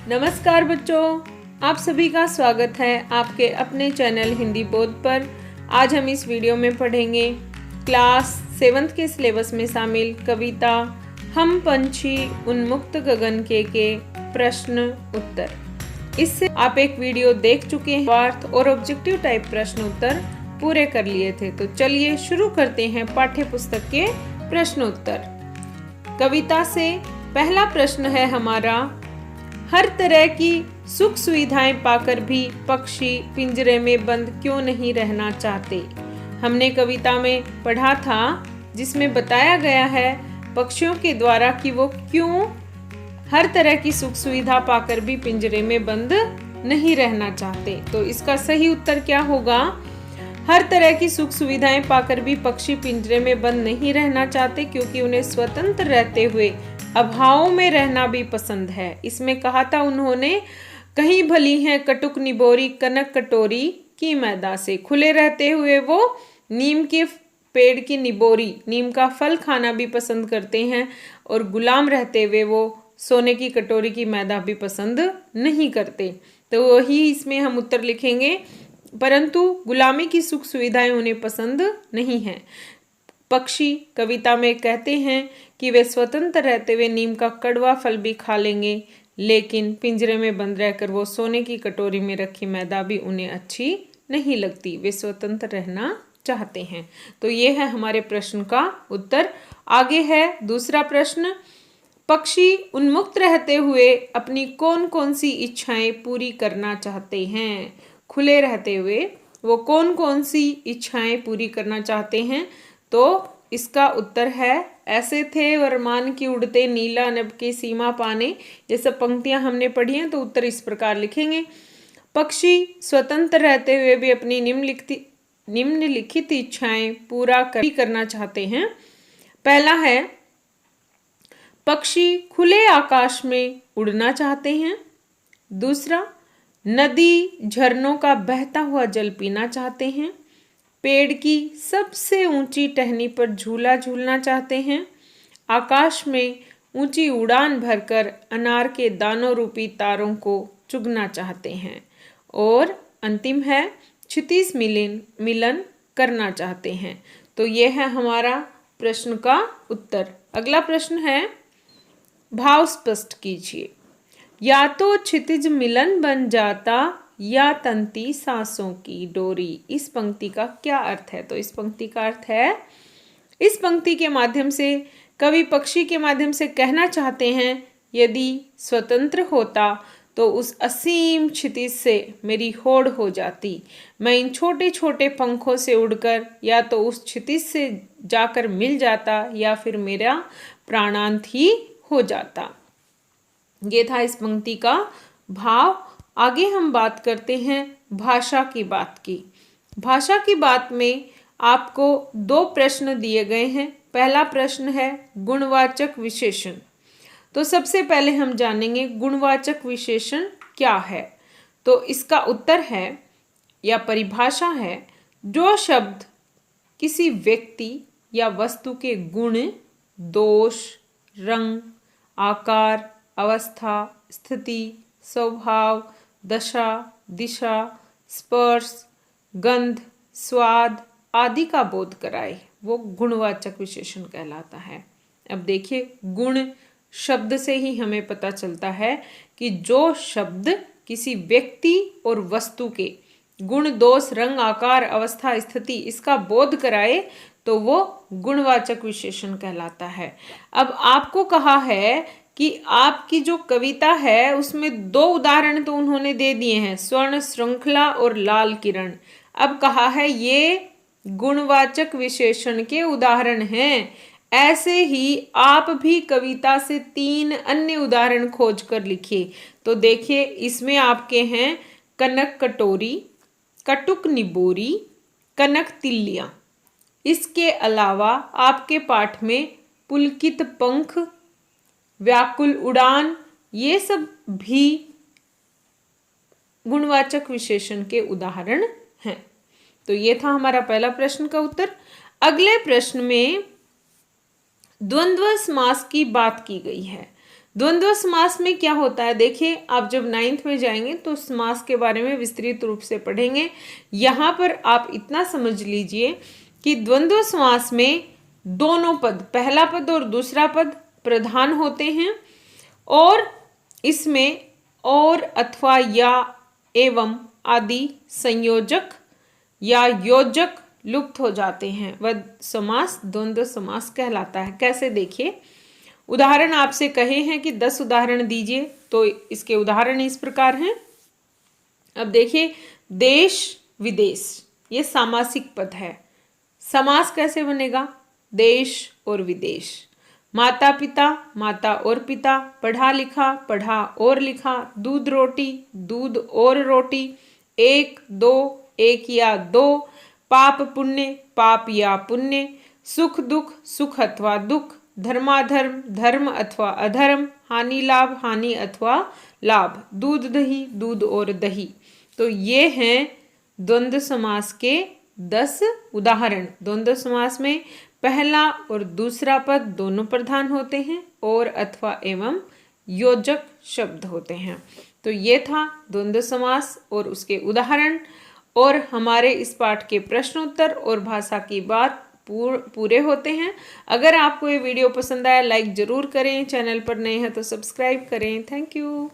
नमस्कार बच्चों, आप सभी का स्वागत है आपके अपने चैनल हिंदी बोध पर। आज हम इस वीडियो में पढ़ेंगे क्लास 7th के सिलेबस में शामिल कविता हम पंछी उन्मुक्त गगन के प्रश्न उत्तर। इससे आप एक वीडियो देख चुके हैं, वार्थ और ऑब्जेक्टिव टाइप प्रश्न उत्तर पूरे कर लिए थे। तो चलिए शुरू करते हैं पाठ्य पुस्तक के प्रश्न उत्तर। कविता से पहला प्रश्न है हमारा, हर तरह की सुख सुविधाएं पाकर भी पक्षी पिंजरे में बंद क्यों नहीं रहना चाहते। हमने कविता में पढ़ा था जिसमें बताया गया है पक्षियों के द्वारा कि वो क्यों हर तरह की सुख सुविधा पाकर भी पिंजरे में बंद नहीं रहना चाहते। तो इसका सही उत्तर क्या होगा? हर तरह की सुख सुविधाएं पाकर भी पक्षी पिंजरे में बंद नहीं रहना चाहते क्योंकि उन्हें स्वतंत्र रहते हुए अभावों में रहना भी पसंद है। इसमें कहा था उन्होंने, कहीं भली है कटुक निबोरी कनक कटोरी की मैदा से। खुले रहते हुए वो नीम के पेड़ की निबोरी, नीम का फल खाना भी पसंद करते हैं, और गुलाम रहते हुए वो सोने की कटोरी की मैदा भी पसंद नहीं करते। तो वही इसमें हम उत्तर लिखेंगे, परंतु गुलामी की सुख सुविधाएं उन्हें पसंद नहीं है। पक्षी कविता में कहते हैं कि वे स्वतंत्र रहते हुए नीम का कड़वा फल भी खा लेंगे, लेकिन पिंजरे में बंद रहकर वो सोने की कटोरी में रखी मैदा भी उन्हें अच्छी नहीं लगती। वे स्वतंत्र रहना चाहते हैं। तो ये है हमारे प्रश्न का उत्तर। आगे है दूसरा प्रश्न, पक्षी उन्मुक्त रहते हुए अपनी कौन कौन सी इच्छाएं पूरी करना चाहते हैं। खुले रहते हुए वो कौन कौन सी इच्छाएं पूरी करना चाहते हैं। तो इसका उत्तर है, ऐसे थे वरमान की उड़ते नीला नभ की सीमा पाने। ये सब पंक्तियां हमने पढ़ी हैं, तो उत्तर इस प्रकार लिखेंगे, पक्षी स्वतंत्र रहते हुए भी अपनी निम्नलिखित इच्छाएं पूरा करना चाहते हैं। पहला है, पक्षी खुले आकाश में उड़ना चाहते हैं। दूसरा, नदी झरनों का बहता हुआ जल पीना चाहते हैं। पेड़ की सबसे ऊंची टहनी पर झूला झूलना चाहते हैं। आकाश में ऊंची उड़ान भरकर अनार के दानों रूपी तारों को चुगना चाहते हैं। और अंतिम है, क्षितिज मिलन करना चाहते हैं। तो यह है हमारा प्रश्न का उत्तर। अगला प्रश्न है, भाव स्पष्ट कीजिए। या तो क्षितिज मिलन बन जाता या तंती सांसों की डोरी। इस पंक्ति का क्या अर्थ है? तो इस पंक्ति का अर्थ है, इस पंक्ति के माध्यम से कवि पक्षी के माध्यम से कहना चाहते हैं, यदि स्वतंत्र होता तो उस असीम क्षितिज से मेरी होड़ हो जाती। मैं इन छोटे छोटे पंखों से उड़कर या तो उस क्षितिज से जाकर मिल जाता या फिर मेरा प्राणांत ही हो जाता। ये था इस पंक्ति का भाव। आगे हम बात करते हैं भाषा की बात की। भाषा की बात में आपको दो प्रश्न दिए गए हैं। पहला प्रश्न है गुणवाचक विशेषण। तो सबसे पहले हम जानेंगे गुणवाचक विशेषण क्या है। तो इसका उत्तर है या परिभाषा है, जो शब्द किसी व्यक्ति या वस्तु के गुण, दोष, रंग, आकार, अवस्था, स्थिति, स्वभाव, दशा, दिशा, स्पर्श, गंध, स्वाद आदि का बोध कराए, वो गुणवाचक विशेषण कहलाता है। अब देखिए, गुण शब्द से ही हमें पता चलता है कि जो शब्द किसी व्यक्ति और वस्तु के गुण, दोष, रंग, आकार, अवस्था, स्थिति इसका बोध कराए तो वो गुणवाचक विशेषण कहलाता है। अब आपको कहा है कि आपकी जो कविता है उसमें दो उदाहरण तो उन्होंने दे दिए हैं, स्वर्ण श्रृंखला और लाल किरण। अब कहा है ये गुणवाचक विशेषण के उदाहरण हैं। ऐसे ही आप भी कविता से 3 अन्य उदाहरण खोज कर लिखिए। तो देखिए, इसमें आपके हैं कनक कटोरी, कटुक निबोरी, कनक तिल्लियां। इसके अलावा आपके पाठ में पुलकित पंख, व्याकुल उड़ान, ये सब भी गुणवाचक विशेषण के उदाहरण हैं। तो ये था हमारा पहला प्रश्न का उत्तर। अगले प्रश्न में द्वंद्व समास की बात की गई है। द्वंद्व समास में क्या होता है, देखिए आप जब 9th में जाएंगे तो समास के बारे में विस्तृत रूप से पढ़ेंगे। यहाँ पर आप इतना समझ लीजिए कि द्वंद्व समास में दोनों पद, पहला पद और दूसरा पद प्रधान होते हैं और इसमें और, अथवा, या, एवं आदि संयोजक या योजक लुप्त हो जाते हैं। वह समास द्वंद्व समास कहलाता है। कैसे, देखिए उदाहरण आपसे कहे हैं कि 10 उदाहरण दीजिए, तो इसके उदाहरण इस प्रकार हैं। अब देखिए, देश विदेश ये सामासिक पद है, समास कैसे बनेगा, देश और विदेश। माता पिता, माता और पिता, पढ़ा लिखा, पढ़ा और लिखा, दूध रोटी, दूध और रोटी, एक दो, एक या दो, पाप पुण्य, पाप या पुण्य, सुख दुख, सुख अथवा दुख, धर्माधर्म, धर्म अथवा अधर्म, हानि लाभ, हानि अथवा लाभ, दूध दही, दूध और दही। तो ये हैं द्वंद्व समास के 10 उदाहरण। द्वंद्व समास में पहला और दूसरा पद दोनों प्रधान होते हैं और, अथवा, एवं योजक शब्द होते हैं। तो ये था द्वंद्व समास और उसके उदाहरण और हमारे इस पाठ के प्रश्नोत्तर और भाषा की बात पूरे होते हैं। अगर आपको ये वीडियो पसंद आया लाइक ज़रूर करें, चैनल पर नए हैं तो सब्सक्राइब करें। Thank you.